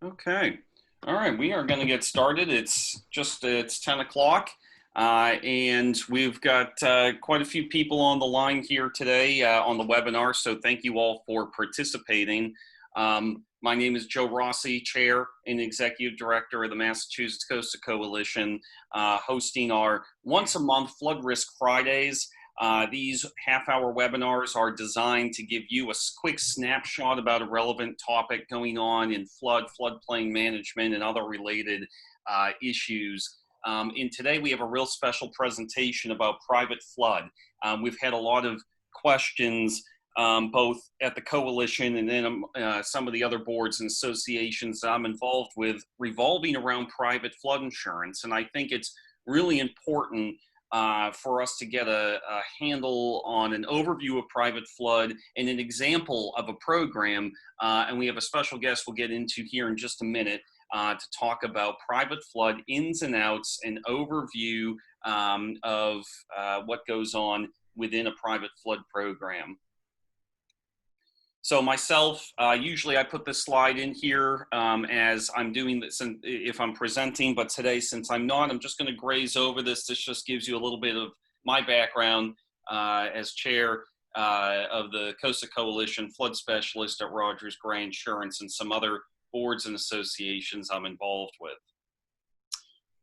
Okay. All right. We are going to get started. It's 10 o'clock. And we've got quite a few people on the line here today on the webinar. So thank you all for participating. My name is Joe Rossi, Chair and Executive Director of the Massachusetts Coastal Coalition, hosting our once a month Flood Risk Fridays. These half-hour webinars are designed to give you a quick snapshot about a relevant topic going on in floodplain management, and other related issues. And today we have a real special presentation about private flood. We've had a lot of questions both at the coalition and then some of the other boards and associations that I'm involved with revolving around private flood insurance. And I think it's really important for us to get a handle on an overview of private flood and an example of a program. And we have a special guest we'll get into here in just a minute to talk about private flood ins and outs and overview of what goes on within a private flood program. So myself, usually I put this slide in here as I'm doing this if I'm presenting, but today, since I'm not, I'm just going to graze over this. This just gives you a little bit of my background as chair of the Coastal Coalition, flood specialist at Rogers Gray Insurance, and some other boards and associations I'm involved with.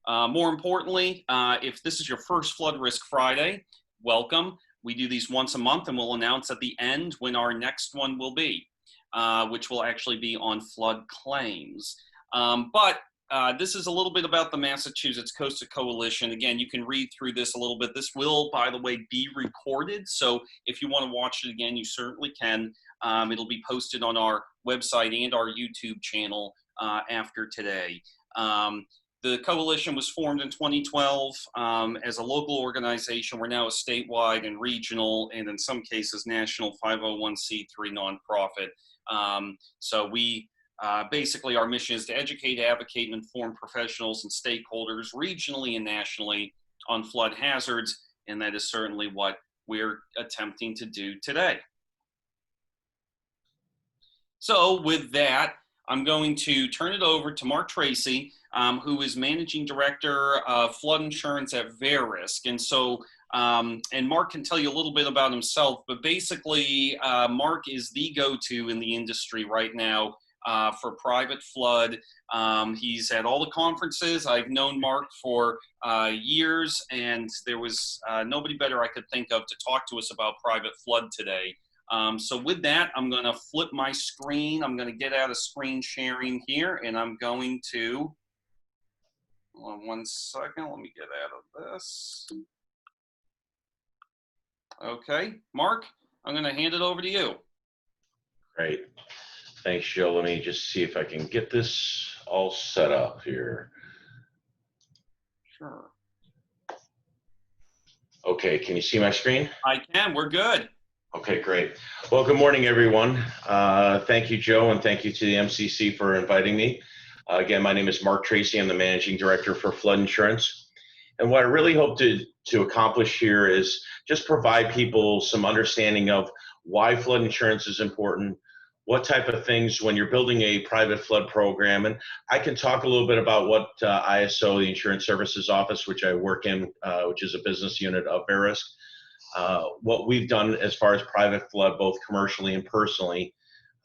More importantly, if this is your first Flood Risk Friday, welcome. We do these once a month, and we'll announce at the end when our next one will be, which will actually be on flood claims. But this is a little bit about the Massachusetts Coastal Coalition. Again, you can read through this a little bit. This will, by the way, be recorded. So if you want to watch it again, you certainly can. It'll be posted on our website and our YouTube channel after today. The coalition was formed in 2012 as a local organization. We're now a statewide and regional, and in some cases, national 501c3 nonprofit. So we basically, our mission is to educate, advocate, and inform professionals and stakeholders regionally and nationally on flood hazards, and that is certainly what we're attempting to do today. So with that, I'm going to turn it over to Marc Treacy, who is Managing Director of Flood Insurance at Verisk. And so, and Marc can tell you a little bit about himself, but basically, Marc is the go-to in the industry right now for private flood. He's at all the conferences. I've known Marc for years, and there was nobody better I could think of to talk to us about private flood today. So with that, I'm going to flip my screen. I'm going to get out of screen sharing here, and I'm going to, hold on one second, let me get out of this. Okay, Marc, I'm going to hand it over to you. Great. Thanks, Joe. Let me just see if I can get this all set up here. Sure. Okay, can you see my screen? I can. We're good. Okay, great. Well, good morning, everyone. Thank you, Joe, and thank you to the MCC for inviting me. Again, my name is Marc Treacy. I'm the Managing Director for Flood Insurance. And what I really hope to accomplish here is just provide people some understanding of why flood insurance is important, what type of things when you're building a private flood program. And I can talk a little bit about what ISO, the Insurance Services Office, which I work in, which is a business unit of Verisk, what we've done as far as private flood, both commercially and personally,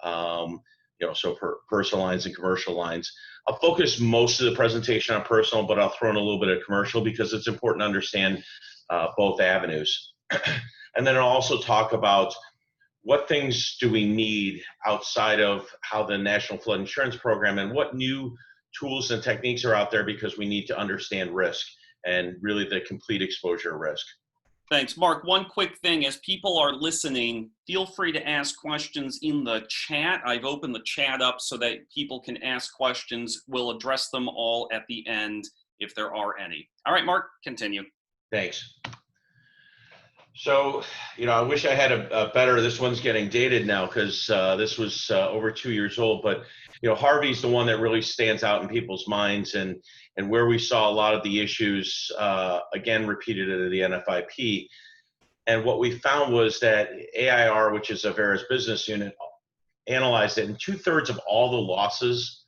so for personal lines and commercial lines. I'll focus most of the presentation on personal, but I'll throw in a little bit of commercial because it's important to understand both avenues. And then I'll also talk about what things do we need outside of how the National Flood Insurance Program, and what new tools and techniques are out there, because we need to understand risk and really the complete exposure risk. Thanks, Marc. One quick thing, as people are listening, feel free to ask questions in the chat. I've opened the chat up so that people can ask questions. We'll address them all at the end if there are any. All right, Marc, continue. Thanks. So, I wish I had a better, this one's getting dated now because this was over 2 years old, but, Harvey's the one that really stands out in people's minds, and where we saw a lot of the issues, again, repeated at the NFIP. And what we found was that AIR, which is a Verisk business unit, analyzed it, and 2/3 of all the losses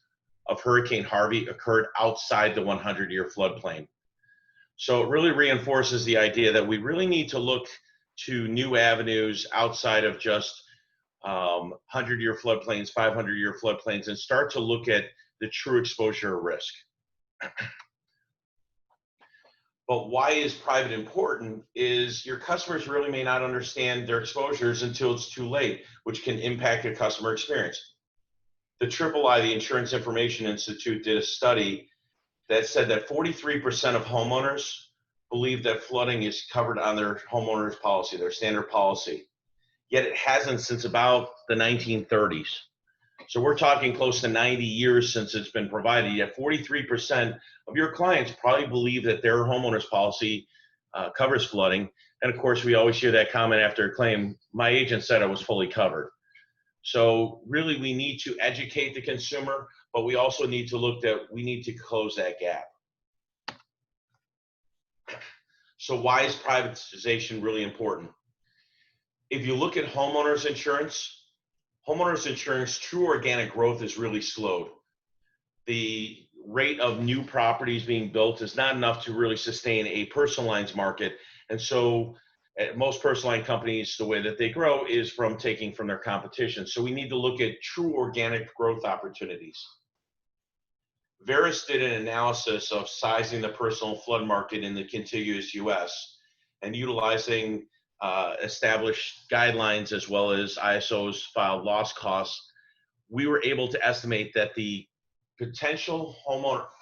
of Hurricane Harvey occurred outside the 100-year floodplain. So it really reinforces the idea that we really need to look to new avenues outside of just 100-year floodplains, 500-year floodplains, and start to look at the true exposure risk. But why is private important is your customers really may not understand their exposures until it's too late, which can impact the customer experience. The III, the Insurance Information Institute, did a study that said that 43% of homeowners believe that flooding is covered on their homeowner's policy, their standard policy. Yet it hasn't since about the 1930s. So we're talking close to 90 years since it's been provided, yet 43% of your clients probably believe that their homeowner's policy covers flooding. And of course, we always hear that comment after a claim, my agent said I was fully covered. So really, we need to educate the consumer, but we also need to look that we need to close that gap. So why is privatization really important? If you look at homeowners insurance true organic growth is really slowed. The rate of new properties being built is not enough to really sustain a personal lines market. And so most personal line companies, the way that they grow is from taking from their competition. So we need to look at true organic growth opportunities. Verisk did an analysis of sizing the personal flood market in the contiguous US and utilizing established guidelines as well as ISO's filed loss costs. We were able to estimate that the potential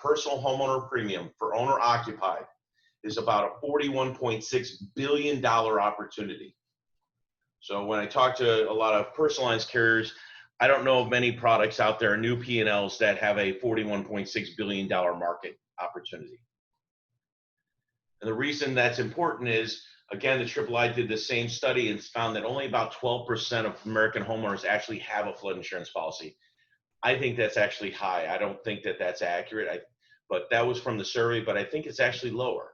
personal homeowner premium for owner occupied is about a $41.6 billion opportunity. So when I talk to a lot of personal lines carriers, I don't know of many products out there, new P&Ls, that have a $41.6 billion market opportunity. And the reason that's important is, again, the III did the same study and found that only about 12% of American homeowners actually have a flood insurance policy. I think that's actually high. I don't think that that's accurate, but that was from the survey, but I think it's actually lower.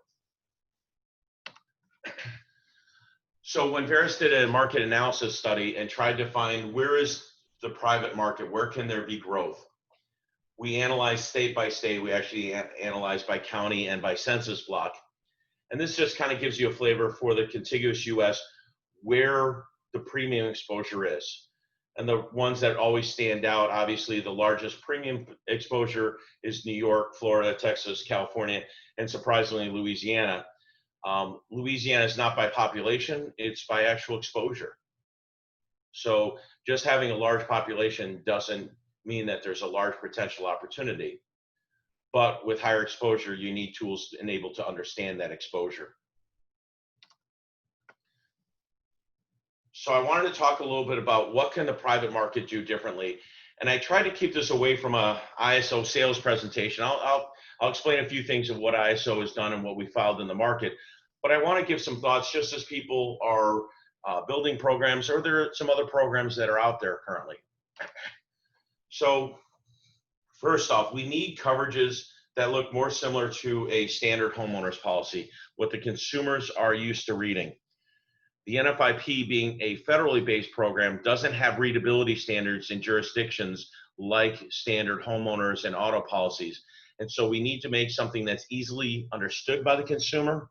So when Verisk did a market analysis study and tried to find where is the private market, where can there be growth? We analyzed state by state. We actually analyzed by county and by census block. And this just kind of gives you a flavor for the contiguous US where the premium exposure is. And the ones that always stand out, obviously the largest premium exposure is New York, Florida, Texas, California, and surprisingly Louisiana. Louisiana is not by population, it's by actual exposure. So just having a large population doesn't mean that there's a large potential opportunity. But with higher exposure, you need tools to enable to understand that exposure. So I wanted to talk a little bit about what can the private market do differently. And I try to keep this away from a ISO sales presentation. I'll explain a few things of what ISO has done and what we filed in the market. But I want to give some thoughts just as people are building programs, or there are some other programs that are out there currently. So first off, we need coverages that look more similar to a standard homeowner's policy, what the consumers are used to reading. The NFIP, being a federally based program, doesn't have readability standards in jurisdictions like standard homeowners and auto policies. And so we need to make something that's easily understood by the consumer,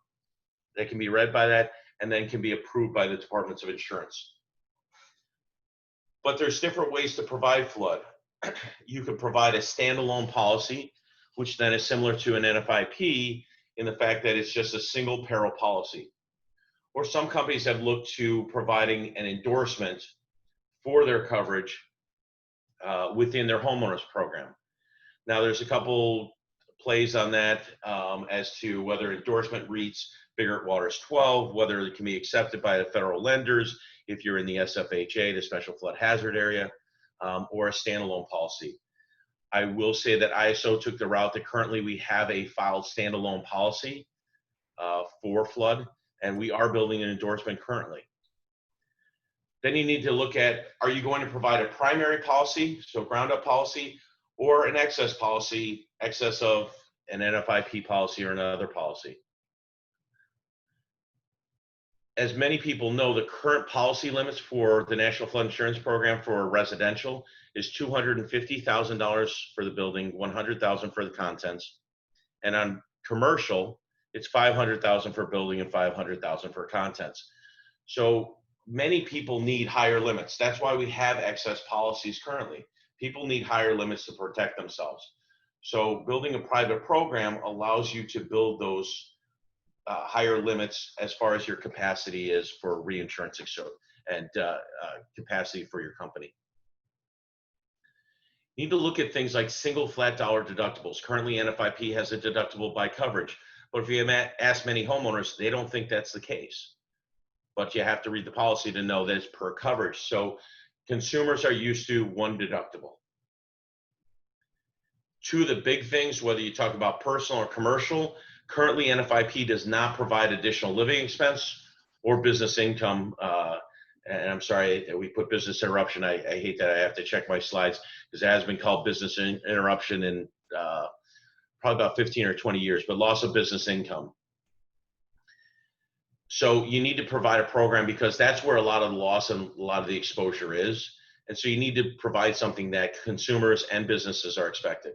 that can be read by that, and then can be approved by the departments of insurance. But there's different ways to provide flood. You could provide a standalone policy, which then is similar to an NFIP in the fact that it's just a single peril policy. Or some companies have looked to providing an endorsement for their coverage within their homeowners program. Now, there's a couple plays on that as to whether endorsement reads Bigger Waters 12, whether it can be accepted by the federal lenders if you're in the SFHA, the Special Flood Hazard Area, or a standalone policy. I will say that ISO took the route that currently we have a filed standalone policy for flood, and we are building an endorsement currently. Then you need to look at, are you going to provide a primary policy, so ground up policy, or an excess policy, excess of an NFIP policy or another policy? as many people know, the current policy limits for the National Flood Insurance Program for residential is $250,000 for the building, $100,000 for the contents. And on commercial, it's $500,000 for building and $500,000 for contents. So many people need higher limits. That's why we have excess policies currently. People need higher limits to protect themselves. So building a private program allows you to build those higher limits as far as your capacity is for reinsurance and capacity for your company. You need to look at things like single flat dollar deductibles. Currently, NFIP has a deductible by coverage, but if you ask many homeowners, they don't think that's the case. But you have to read the policy to know that it's per coverage. So consumers are used to one deductible. Two of the big things, whether you talk about personal or commercial, currently NFIP does not provide additional living expense or business income. And I'm sorry that we put business interruption. I hate that I have to check my slides because it has been called business interruption in probably about 15 or 20 years, but loss of business income. So you need to provide a program because that's where a lot of the loss and a lot of the exposure is. And so you need to provide something that consumers and businesses are expected.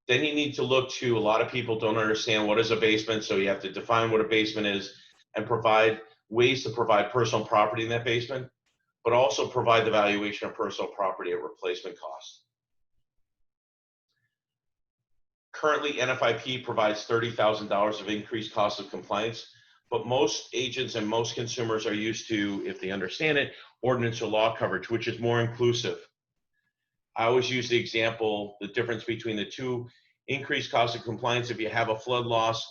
Then you need to look to, a lot of people don't understand what is a basement, so you have to define what a basement is and provide ways to provide personal property in that basement, but also provide the valuation of personal property at replacement cost. Currently, NFIP provides $30,000 of increased cost of compliance, but most agents and most consumers are used to, if they understand it, ordinance or law coverage, which is more inclusive. I always use the example, the difference between the two: increased cost of compliance if you have a flood loss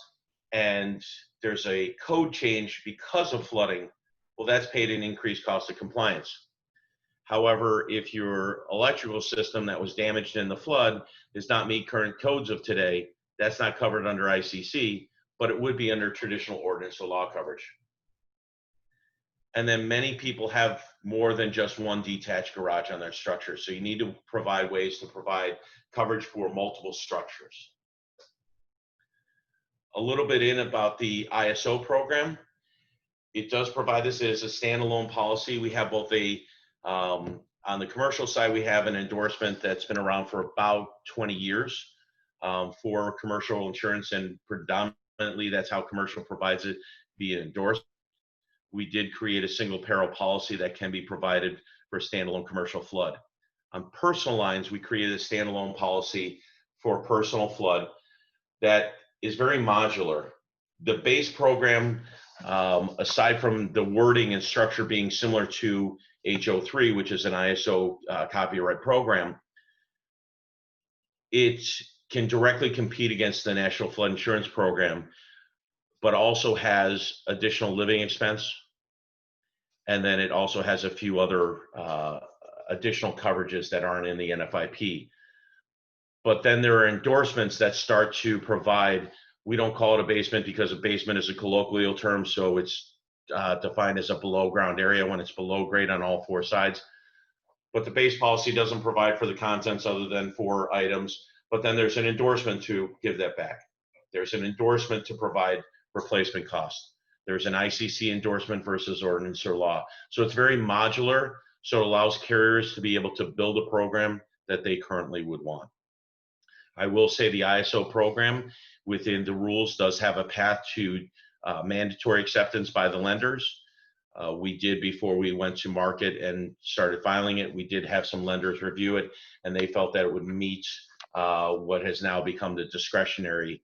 and there's a code change because of flooding, well, that's paid an increased cost of compliance. However, if your electrical system that was damaged in the flood does not meet current codes of today, that's not covered under ICC, but it would be under traditional ordinance or law coverage. And then many people have more than just one detached garage on their structure. So you need to provide ways to provide coverage for multiple structures. A little bit in about the ISO program. It does provide this as a standalone policy. We have both a, on the commercial side, we have an endorsement that's been around for about 20 years for commercial insurance, and predominantly that's how commercial provides it via endorsement. We did create a single peril policy that can be provided for standalone commercial flood. On personal lines, we created a standalone policy for personal flood that is very modular. The base program, aside from the wording and structure being similar to H03, which is an ISO copyright program, it can directly compete against the National Flood Insurance Program, but also has additional living expense. And then it also has a few other additional coverages that aren't in the NFIP. But then there are endorsements that start to provide, we don't call it a basement because a basement is a colloquial term, so it's defined as a below ground area when it's below grade on all four sides. But the base policy doesn't provide for the contents other than 4 items. But then there's an endorsement to give that back. There's an endorsement to provide replacement costs. There's an ICC endorsement versus ordinance or law. So it's very modular, so it allows carriers to be able to build a program that they currently would want. I will say the ISO program within the rules does have a path to mandatory acceptance by the lenders. We did, before we went to market and started filing it, we did have some lenders review it, and they felt that it would meet what has now become the discretionary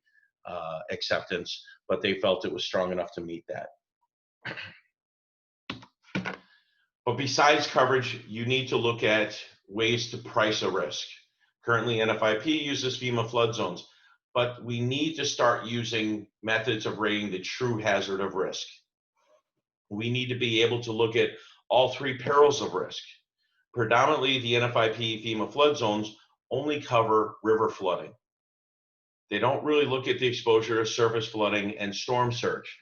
acceptance, but they felt it was strong enough to meet that. But besides coverage, you need to look at ways to price a risk. Currently, NFIP uses FEMA flood zones, but we need to start using methods of rating the true hazard of risk. We need to be able to look at all 3 perils of risk. Predominantly, the NFIP FEMA flood zones only cover river flooding. They don't really look at the exposure to surface flooding and storm surge.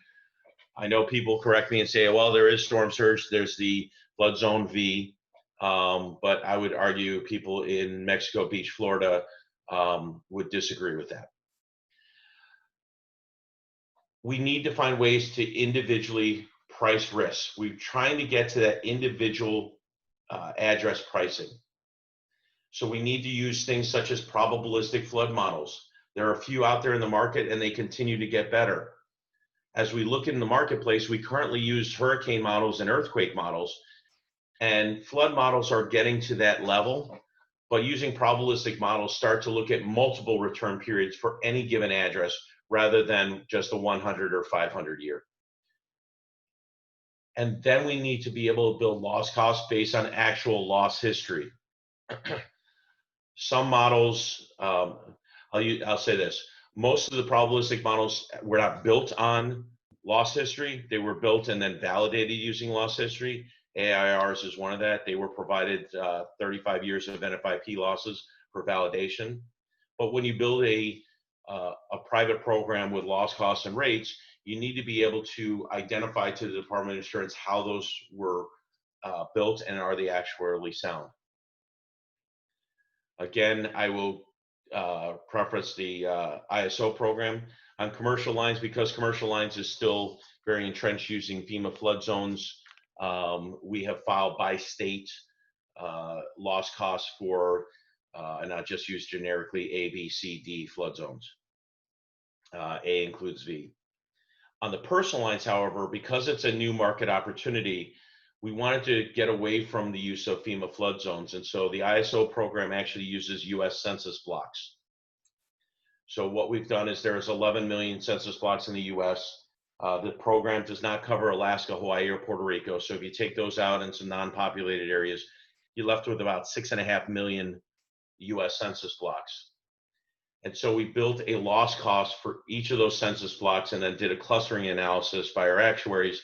I know people correct me and say, well, there is storm surge, there's the flood zone V, but I would argue people in Mexico Beach, Florida would disagree with that. we need to find ways to individually price risks. We're trying to get to that individual address pricing. So we need to use things such as probabilistic flood models. There are a few out there in the market, and they continue to get better. As we look in the marketplace, we currently use hurricane models and earthquake models, and flood models are getting to that level, but using probabilistic models start to look at multiple return periods for any given address rather than just a 100 or 500 year. And then we need to be able to build loss costs based on actual loss history. Some models, I'll say this, most of the probabilistic models were not built on loss history. They were built and then validated using loss history. AIRs is one of that. They were provided 35 years of NFIP losses for validation. But when you build a private program with loss costs and rates, you need to be able to identify to the Department of Insurance how those were built and are they actuarially sound. Again, I will preface the ISO program on commercial lines, because commercial lines is still very entrenched using FEMA flood zones. We have filed by state loss costs for, and I'll just use generically A, B, C, D flood zones. A includes V. On the personal lines, however, because it's a new market opportunity, we wanted to get away from the use of FEMA flood zones. And so the ISO program actually uses US census blocks. So what we've done is there's 11 million census blocks in the US. The program does not cover Alaska, Hawaii, or Puerto Rico. So if you take those out in some non-populated areas, you're left with about 6.5 million US census blocks. And so we built a loss cost for each of those census blocks and then did a clustering analysis by our actuaries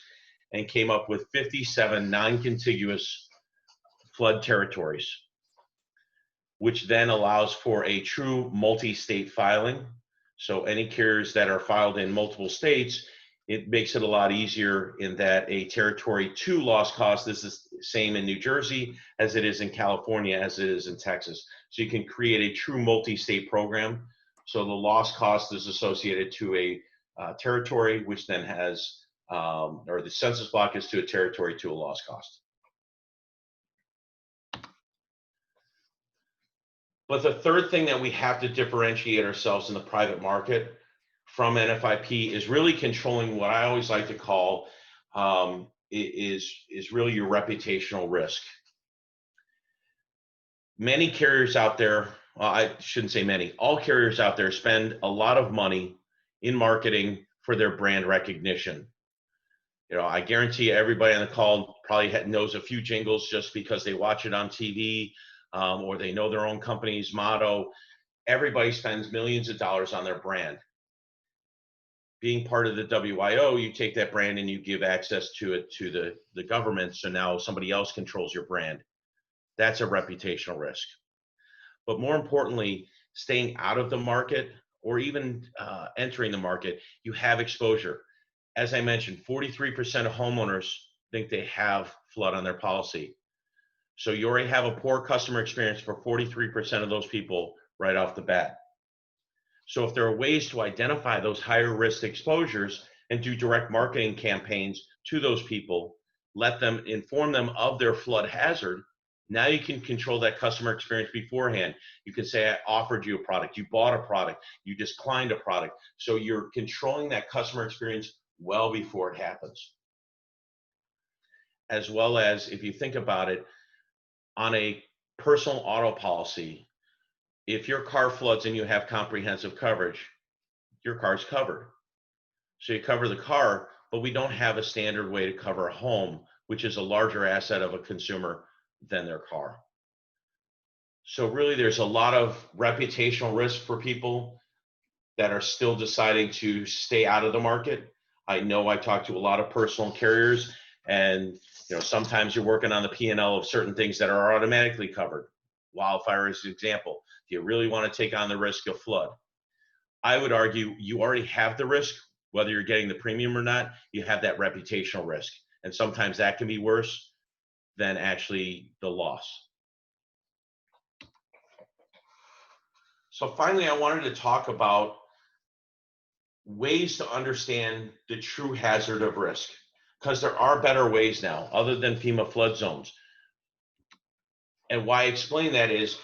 and came up with 57 non-contiguous flood territories, which then allows for a true multi-state filing. So any carriers that are filed in multiple states, it makes it a lot easier in that a territory 2 loss cost is the same in New Jersey as it is in California, as it is in Texas. So you can create a true multi-state program. So the loss cost is associated to a territory, which then has, or the census block is to a territory to a loss cost. But the third thing that we have to differentiate ourselves in the private market from NFIP is really controlling what I always like to call is really your reputational risk. Many carriers out there, well, I shouldn't say many, all carriers out there spend a lot of money in marketing for their brand recognition. You know, I guarantee everybody on the call probably knows a few jingles just because they watch it on TV or they know their own company's motto. Everybody spends millions of dollars on their brand. Being part of the WIO, you take that brand and you give access to it to the government, so now somebody else controls your brand. That's a reputational risk. But more importantly, staying out of the market or even entering the market, you have exposure. As I mentioned, 43% of homeowners think they have flood on their policy. So you already have a poor customer experience for 43% of those people right off the bat. So if there are ways to identify those higher risk exposures and do direct marketing campaigns to those people, let them inform them of their flood hazard, now you can control that customer experience beforehand. You can say, I offered you a product, you bought a product, you declined a product. So you're controlling that customer experience well before it happens. As well as, if you think about it, on a personal auto policy, if your car floods and you have comprehensive coverage, your car's covered. So you cover the car, but we don't have a standard way to cover a home, which is a larger asset of a consumer than their car. So really there's a lot of reputational risk for people that are still deciding to stay out of the market. I know I talk to a lot of personal carriers, and sometimes you're working on the P&L of certain things that are automatically covered. Wildfire is an example. Do you really want to take on the risk of flood? I would argue you already have the risk, whether you're getting the premium or not. You have that reputational risk, and sometimes that can be worse than actually the loss. So finally, I wanted to talk about ways to understand the true hazard of risk, because there are better ways now other than FEMA flood zones. And why I explain that is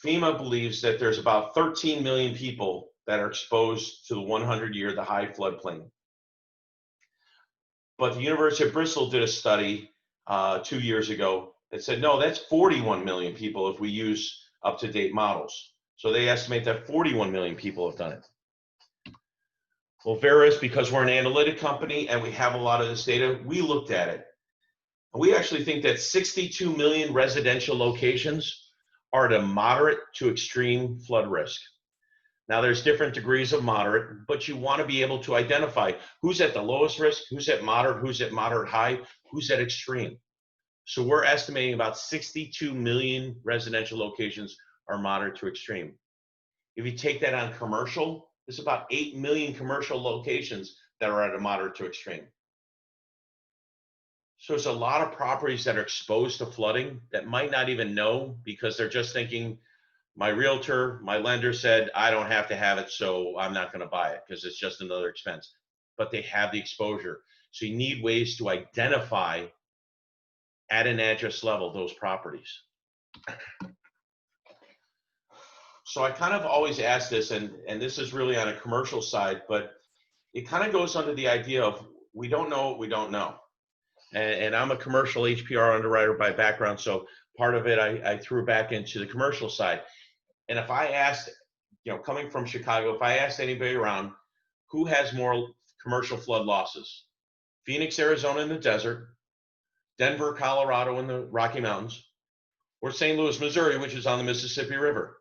FEMA believes that there's about 13 million people that are exposed to the 100-year, the high floodplain. But the University of Bristol did a study 2 years ago that said, no, that's 41 million people if we use up-to-date models. So they estimate that 41 million people have done it. Well, Verisk, because we're an analytic company and we have a lot of this data, we looked at it. And we actually think that 62 million residential locations are at a moderate to extreme flood risk. Now, there's different degrees of moderate, but you want to be able to identify who's at the lowest risk, who's at moderate high, who's at extreme. So we're estimating about 62 million residential locations are moderate to extreme. If you take that on commercial, there's about 8 million commercial locations that are at a moderate to extreme. So there's a lot of properties that are exposed to flooding that might not even know, because they're just thinking, my realtor, my lender said, I don't have to have it, so I'm not going to buy it because it's just another expense. But they have the exposure. So you need ways to identify at an address level those properties. So I kind of always ask this, and this is really on a commercial side, but it kind of goes under the idea of we don't know what we don't know. And I'm a commercial HPR underwriter by background, so part of it I threw back into the commercial side. And if I asked, coming from Chicago, if I asked anybody around who has more commercial flood losses, Phoenix, Arizona in the desert, Denver, Colorado in the Rocky Mountains, or St. Louis, Missouri, which is on the Mississippi River,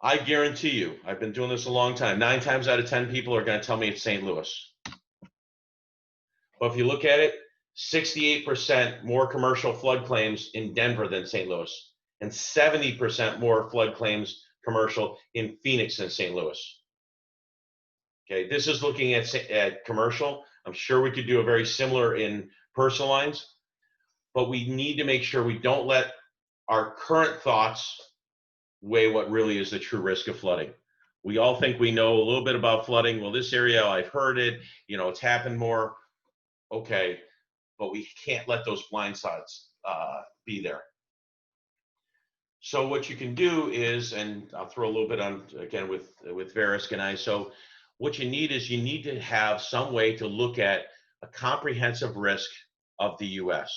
I guarantee you, I've been doing this a long time, 9 times out of 10 people are going to tell me it's St. Louis. But if you look at it, 68% more commercial flood claims in Denver than St. Louis, and 70% more flood claims commercial in Phoenix than St. Louis. Okay, this is looking at commercial. I'm sure we could do a very similar in personal lines, but we need to make sure we don't let our current thoughts weigh what really is the true risk of flooding. We all think we know a little bit about flooding. Well, this area, I've heard it, it's happened more. Okay, but we can't let those blind spots be there. So what you can do is, and I'll throw a little bit on again with Verisk and I, so what you need is you need to have some way to look at a comprehensive risk of the US.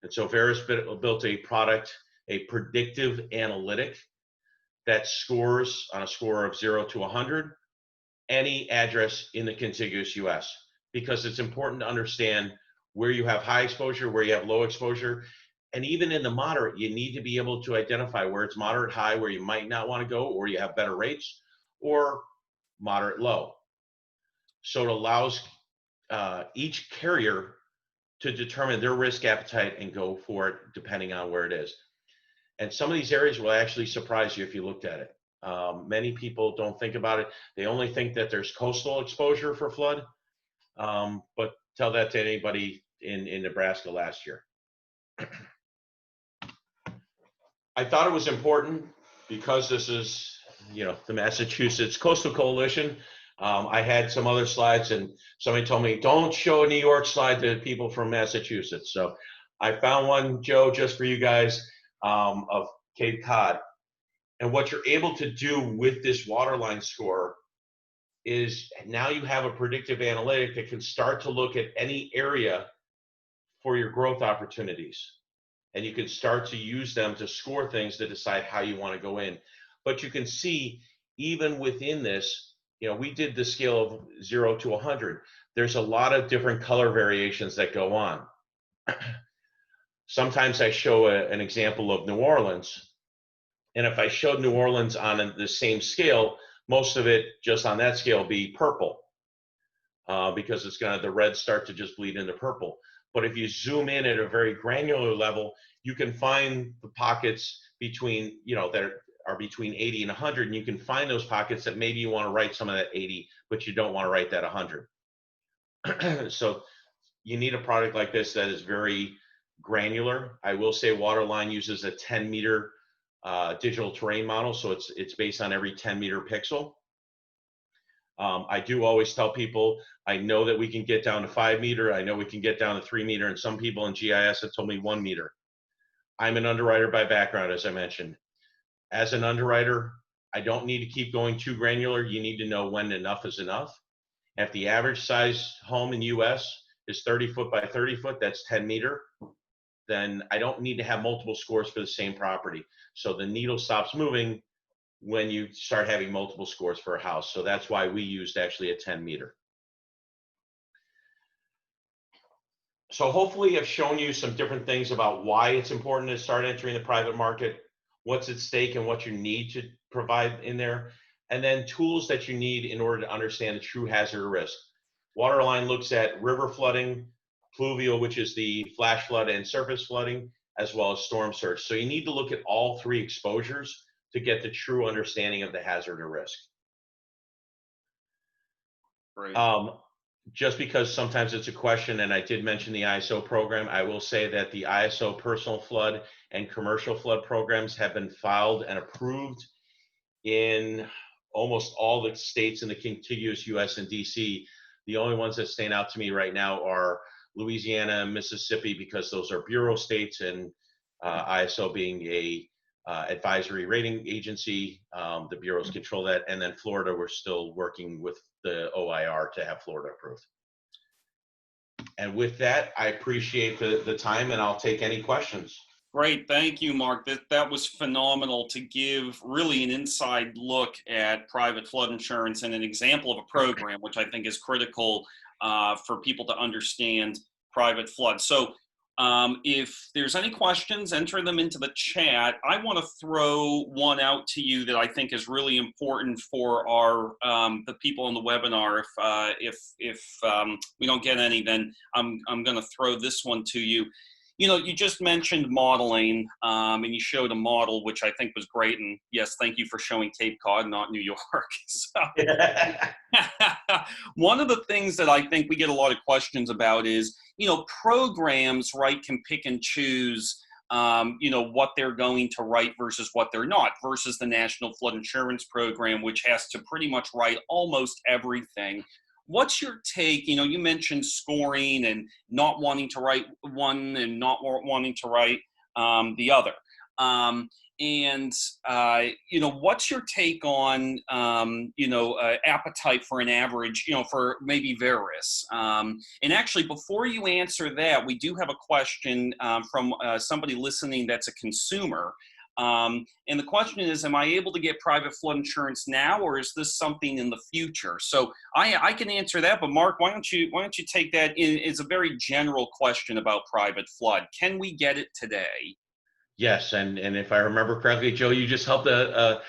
And so Verisk built a product, a predictive analytic that scores on a score of 0 to 100 any address in the contiguous US, because it's important to understand where you have high exposure, where you have low exposure, and even in the moderate, you need to be able to identify where it's moderate high, where you might not want to go, or you have better rates, or moderate low. So it allows each carrier to determine their risk appetite and go for it depending on where it is. And some of these areas will actually surprise you if you looked at it. Many people don't think about it. They only think that there's coastal exposure for flood, but tell that to anybody in Nebraska last year. I thought it was important because this is, the Massachusetts Coastal Coalition. I had some other slides and somebody told me, don't show a New York slide to people from Massachusetts. So I found one, Joe, just for you guys, of Cape Cod. And what you're able to do with this waterline score is now you have a predictive analytic that can start to look at any area for your growth opportunities. And you can start to use them to score things to decide how you want to go in. But you can see, even within this, we did the scale of 0 to 100. There's a lot of different color variations that go on. Sometimes I show an example of New Orleans. And if I showed New Orleans on the same scale, most of it just on that scale be purple, because it's going to, the reds start to just bleed into purple. But if you zoom in at a very granular level, you can find the pockets between, that are between 80 and 100, and you can find those pockets that maybe you want to write some of that 80, but you don't want to write that 100. So you need a product like this that is very granular. I will say Waterline uses a 10-meter digital terrain model, so it's based on every 10-meter pixel. I do always tell people, I know that we can get down to 5 meter. I know we can get down to 3 meter. And some people in GIS have told me 1 meter. I'm an underwriter by background, as I mentioned. As an underwriter, I don't need to keep going too granular. You need to know when enough is enough. If the average size home in US is 30 foot by 30 foot, that's 10 meter, then I don't need to have multiple scores for the same property. So the needle stops moving when you start having multiple scores for a house. So that's why we used actually a 10 meter. So hopefully I've shown you some different things about why it's important to start entering the private market, what's at stake and what you need to provide in there, and then tools that you need in order to understand the true hazard of risk. Waterline looks at river flooding, pluvial, which is the flash flood and surface flooding, as well as storm surge. So you need to look at all three exposures to get the true understanding of the hazard or risk. Right. Just because sometimes it's a question, and I did mention the ISO program, I will say that the ISO personal flood and commercial flood programs have been filed and approved in almost all the states in the contiguous US and DC. The only ones that stand out to me right now are Louisiana and Mississippi, because those are bureau states, and ISO being a advisory rating agency, the bureaus control that. And then Florida, we're still working with the OIR to have Florida approved. And with that, I appreciate the time, and I'll take any questions. Great, thank you, Mark. That was phenomenal to give really an inside look at private flood insurance and an example of a program, which I think is critical for people to understand private flood. So if there's any questions, enter them into the chat. I want to throw one out to you that I think is really important for our the people on the webinar. If we don't get any, then I'm going to throw this one to you. You know, you just mentioned modeling, and you showed a model, which I think was great. And yes, thank you for showing Cape Cod, not New York. So, one of the things that I think we get a lot of questions about is, you know, programs, right, can pick and choose, you know, what they're going to write versus what they're not, versus the National Flood Insurance Program, which has to pretty much write almost everything. What's your take? You know, you mentioned scoring and not wanting to write one and not wanting to write the other. You know, what's your take on, you know, appetite for an average, you know, for maybe Verisk? And actually, before you answer that, we do have a question from somebody listening that's a consumer. And the question is, am I able to get private flood insurance now, or is this something in the future? So I can answer that, but Mark, why don't you take that in? It's a very general question about private flood. Can we get it today? Yes, and if I remember correctly, Joe, you just helped a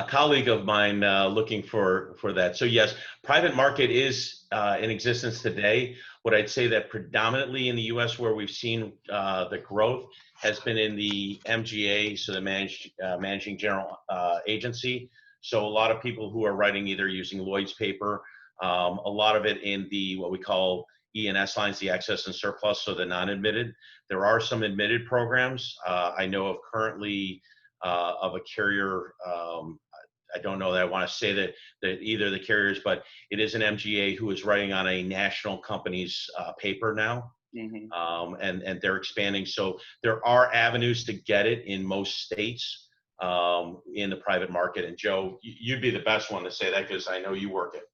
colleague of mine looking for that. So yes, private market is in existence today. What I'd say that predominantly in the U.S. where we've seen the growth has been in the MGA, so the managing general agency. So a lot of people who are writing either using Lloyd's paper, a lot of it in the what we call E&S lines, the excess and surplus, so the non-admitted. There are some admitted programs. I know of currently of a carrier. I don't know that I want to say that either the carriers, but it is an MGA who is writing on a national company's paper now. Mm-hmm. And they're expanding. So there are avenues to get it in most states in the private market. And Joe, you'd be the best one to say that because I know you work it.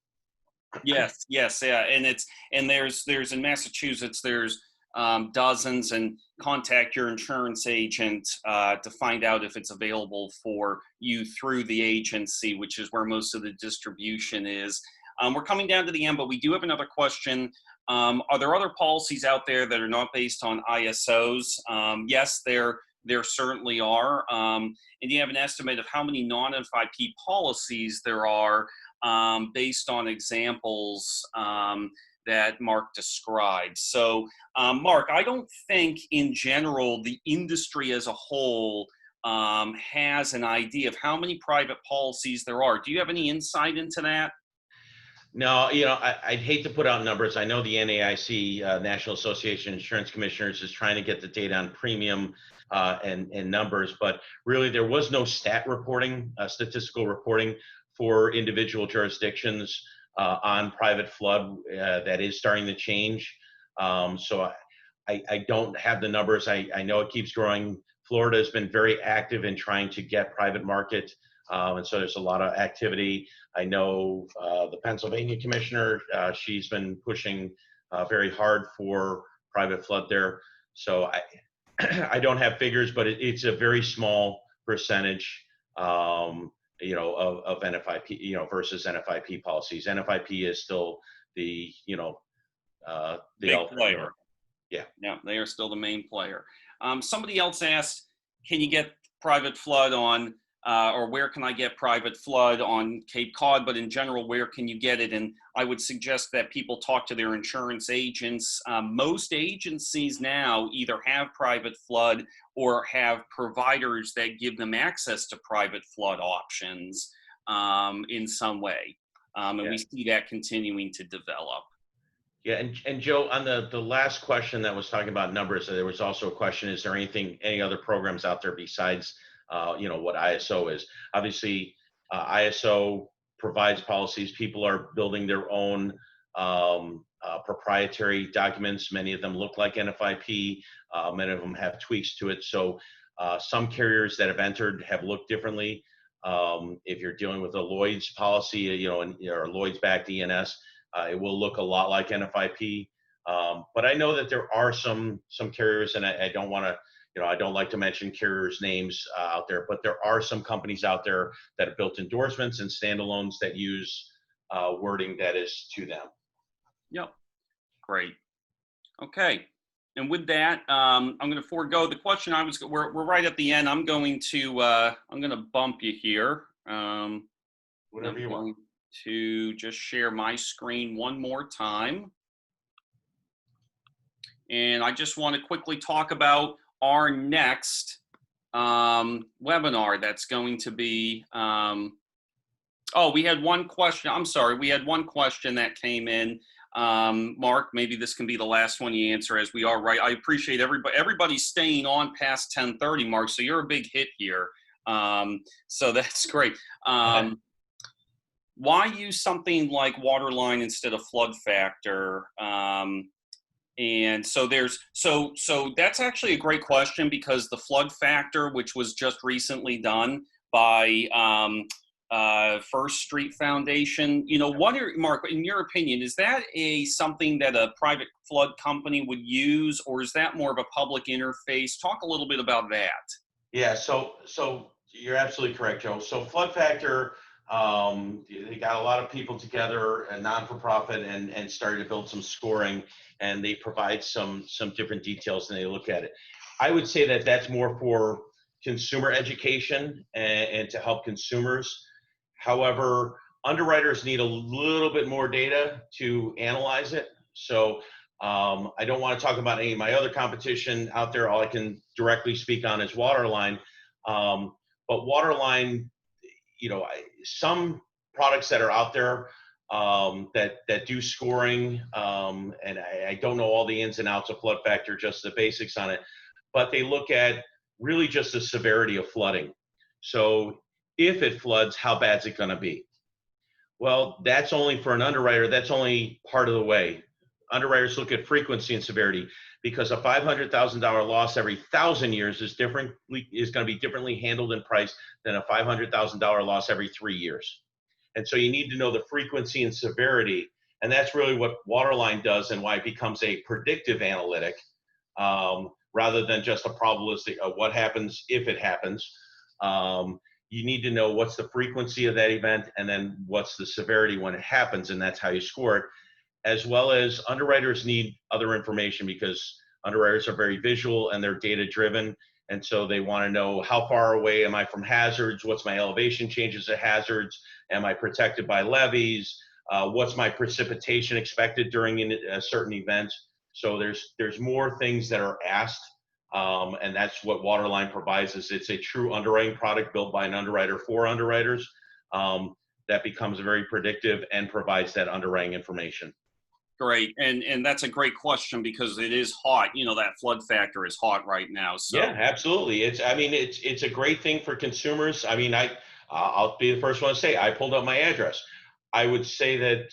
Yes, yeah, and there's in Massachusetts there's dozens, and contact your insurance agent to find out if it's available for you through the agency, which is where most of the distribution is. We're coming down to the end, but we do have another question. Are there other policies out there that are not based on ISOs? Yes, there certainly are. And do you have an estimate of how many non-NFIP policies there are based on examples that Mark described? So, Mark, I don't think in general the industry as a whole has an idea of how many private policies there are. Do you have any insight into that? No, you know, I'd hate to put out numbers. I know the NAIC, National Association of Insurance Commissioners, is trying to get the data on premium and numbers, but really there was no stat reporting, statistical reporting for individual jurisdictions. on private flood that is starting to change. So I don't have the numbers. I know it keeps growing. Florida has been very active in trying to get private market, and so there's a lot of activity. I know the Pennsylvania commissioner, she's been pushing very hard for private flood there. So I don't have figures, but it's a very small percentage, of NFIP, versus NFIP policies. NFIP is still the, the Big elephant in the room. player. Yeah. Yeah, they are still the main player. Somebody else asked, can you get private flood on, or where can I get private flood on Cape Cod? But in general, where can you get it? And I would suggest that people talk to their insurance agents. Most agencies now either have private flood or have providers that give them access to private flood options in some way. And we see that continuing to develop. Yeah, and Joe, on the last question that was talking about numbers, there was also a question: is there any other programs out there besides, what ISO is? Obviously, ISO provides policies. People are building their own proprietary documents. Many of them look like NFIP. Many of them have tweaks to it. So some carriers that have entered have looked differently. If you're dealing with a Lloyd's policy, or Lloyd's-backed ENS. It will look a lot like NFIP, but I know that there are some carriers, and I don't want to, I don't like to mention carriers' names out there, but there are some companies out there that have built endorsements and standalones that use wording that is to them. Yep, great. Okay, and with that, I'm going to forego the question. We're right at the end. I'm going to bump you here. Whatever you want. To just share my screen one more time. And I just want to quickly talk about our next webinar that's going to be, we had one question. I'm sorry, we had one question that came in. Mark, maybe this can be the last one you answer, as we are right. I appreciate everybody staying on past 10:30, Mark, so you're a big hit here. So that's great. Why use something like waterline instead of flood factor? And so that's actually a great question, because the flood factor, which was just recently done by First Street Foundation, Mark, in your opinion, is that something that a private flood company would use, or is that more of a public interface? Talk a little bit about that. Yeah, so you're absolutely correct, Joe. So flood factor, they got a lot of people together, a non-for-profit, and started to build some scoring, and they provide some different details, and they look at it. I would say that that's more for consumer education and to help consumers. However, underwriters need a little bit more data to analyze it. So I don't want to talk about any of my other competition out there. All I can directly speak on is Waterline. But Waterline, some products that are out there that do scoring, and I don't know all the ins and outs of flood factor, just the basics on it, but they look at really just the severity of flooding. So if it floods, how bad is it going to be? Well, that's only for an underwriter. That's only part of the way. Underwriters look at frequency and severity, because a $500,000 loss every 1,000 years is going to be differently handled and priced than a $500,000 loss every 3 years. And so you need to know the frequency and severity, and that's really what Waterline does, and why it becomes a predictive analytic rather than just a probabilistic of what happens if it happens. You need to know what's the frequency of that event, and then what's the severity when it happens, and that's how you score it. As well as underwriters need other information, because underwriters are very visual and they're data driven. And so they want to know, how far away am I from hazards? What's my elevation changes at hazards? Am I protected by levees? What's my precipitation expected during a certain event? So there's more things that are asked. And that's what Waterline provides us. It's a true underwriting product built by an underwriter for underwriters that becomes very predictive and provides that underwriting information. Great. And that's a great question, because it is hot. That flood factor is hot right now. So. Yeah, absolutely. It's a great thing for consumers. I'll be the first one to say, I pulled up my address. I would say that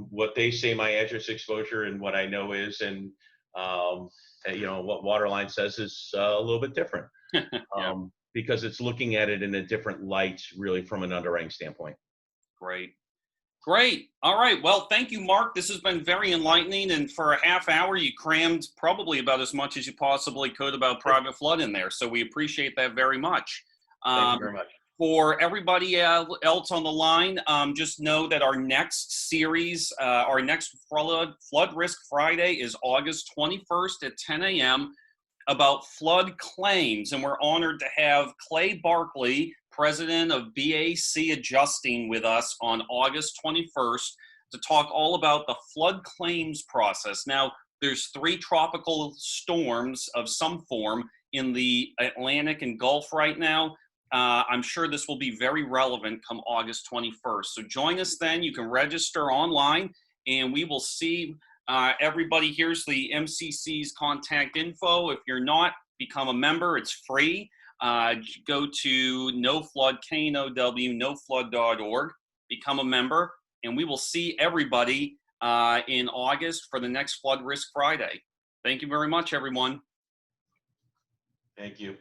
what they say my address exposure and what I know is, and what Waterline says is a little bit different, Yeah, because it's looking at it in a different light, really, from an underwriting standpoint. great. Great. All right. Well, thank you, Mark. This has been very enlightening. And for a half hour, you crammed probably about as much as you possibly could about private flood in there. So we appreciate that very much. Thank you Um, very much. for everybody else on the line, just know that our next series, our next Flood Risk Friday is August 21st at 10 a.m. about flood claims. And we're honored to have Clay Barkley, president of BAC Adjusting, with us on August 21st to talk all about the flood claims process. Now, there's 3 tropical storms of some form in the Atlantic and Gulf right now. I'm sure this will be very relevant come August 21st. So join us then. You can register online, and we will see everybody. Here's the MCC's contact info. If you're not, become a member. It's free. Go to noflood.org, become a member, and we will see everybody in August for the next Flood Risk Friday. Thank you very much, everyone. Thank you.